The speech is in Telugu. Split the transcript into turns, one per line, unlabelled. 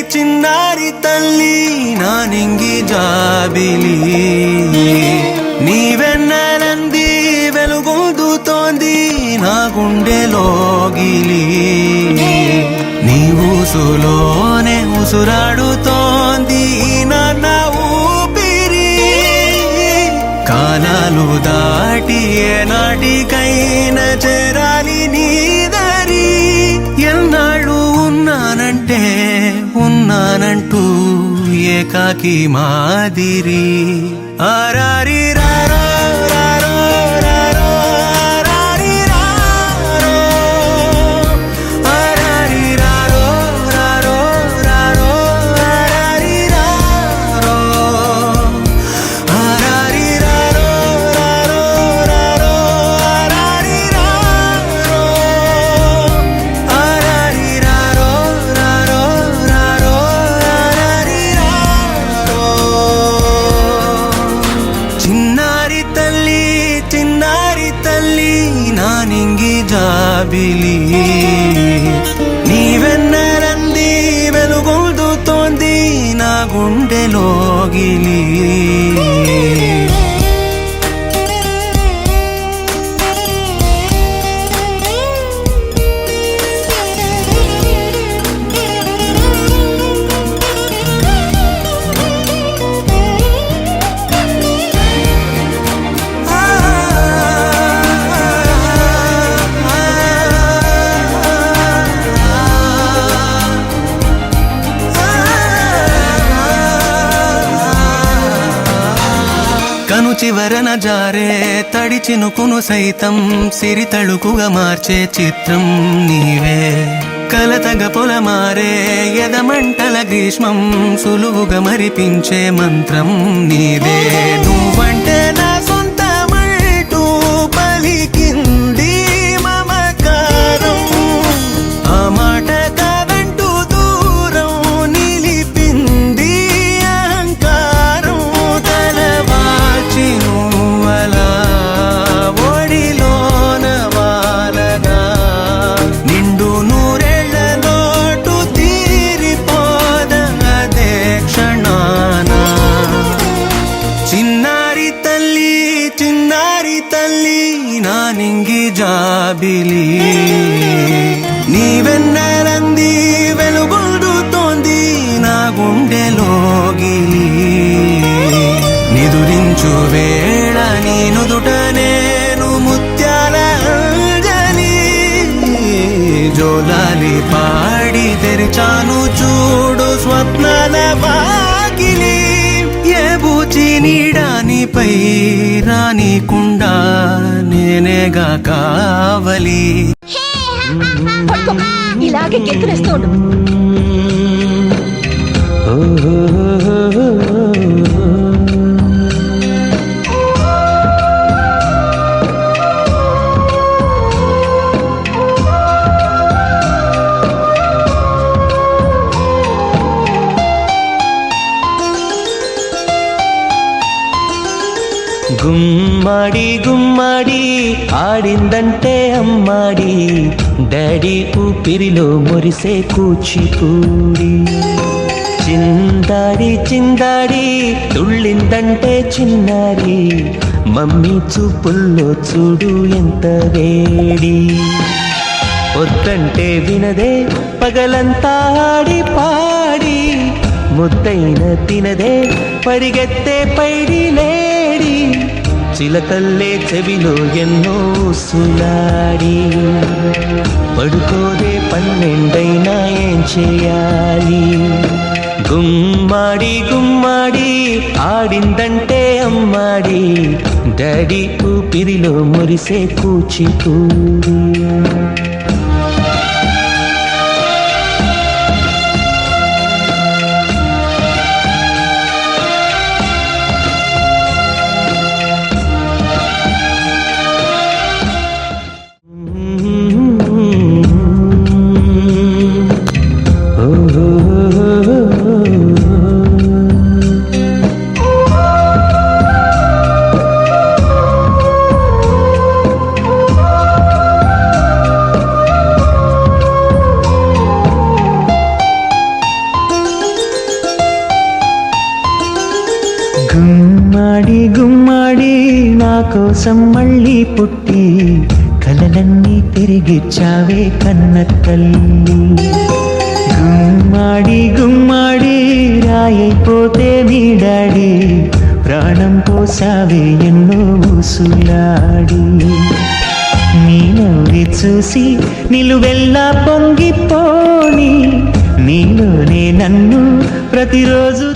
చిన్నారి తల్లి నా నింగి జాబిలి నీవెన్నెలంది వెలుగొందుతోంది నా గుండెలోగిలి నీ ఊసులోనే ఉసురాడుతోంది నా ఊపిరి కాలాలు దాటి ఏనాటికైనా చేరాలి నీ దరి ఎన్నాళ్ళు ఉన్నానంటూ ఏకాకి మాదిరి ఆరారి రారో రారో రారో ఆరారి రారో ఆరారి రారో రారో రారో ఆరారి రారో ఆరారి రారో రారో రారో ఆరారి రారో ఆరారి రారో రారో రారో ఆరారి రారో చిన్నారి తల్లి నా నింగి జాబిలి నీవెన్నెలంది వెలుగొందుతోంది నా గుండెలోగిలి కను చివరన జారే తడి చినుకును సైతం సిరి తళుకుగా మార్చే చిత్రం నీవే కలతగ పొలమారే ఎదమంటల గ్రీష్మం సులువుగా మరిపించే మంత్రం నీదే నువ్వంటే నా సొంతమంటూ పలికింది మమకారం ఆ మాట కాదంటూ దూరం నిలిపింది అహంకారం తలవాచి నువ్వలా ఒడిలోన వాలగా నిండు నూరేళ్ల లోటు తీరిపోదదే క్షణాన చిన్నారి తల్లి నా నింగి జాబిలి నీవెన్నెలంది వెలుగొందుతోంది నా గుండెలోగిలి నిదురించు వేళ నీ నుదుట నేను ముత్యాల అంజలి జోలాలి పాడి తెరిచాను చూడు స్వప్నాల వాకిలి ఏ బూచి నీడానిపై రానికుండా నేనేగా కావలి
ఇలాగే గెంతులేస్తూ ఉండు.
గుమ్మడి గుమ్మడి ఆడిందంటే అమ్మాడి డాడీ ఊపిరిలో మురిసే కూచిపూడి చిందాడి తుళ్ళిందంటే చిన్నారి మమ్మీ చూపుల్లో చూడు ఎంత వేడి వద్దంటే వినదే పగలంతా ఆడి పాడి ముద్దైన తినదే పరిగెత్తే పైడి లేడి చిలకల్లే చెవిలో ఎన్నో సులాడి పడుకోదే పన్నెండైనా ఏం చేయాలి గుమ్మాడి ఆడిందంటే అమ్మాడి డాడీ ఊపిరిలో మురిసే కూచిపూడి కోసం మళ్ళీ పుట్టి కలలన్నీ తిరిగిచ్చావే కన్న తల్లి. గుమ్మాడి గుమ్మాడి రాయైపోతే మీ డాడీ ప్రాణం పోసావే ఎన్నో ఊసులాడి. నీ నవ్వి చూసి నిలువెల్లా పొంగిపోని నీలోనే నన్ను ప్రతిరోజు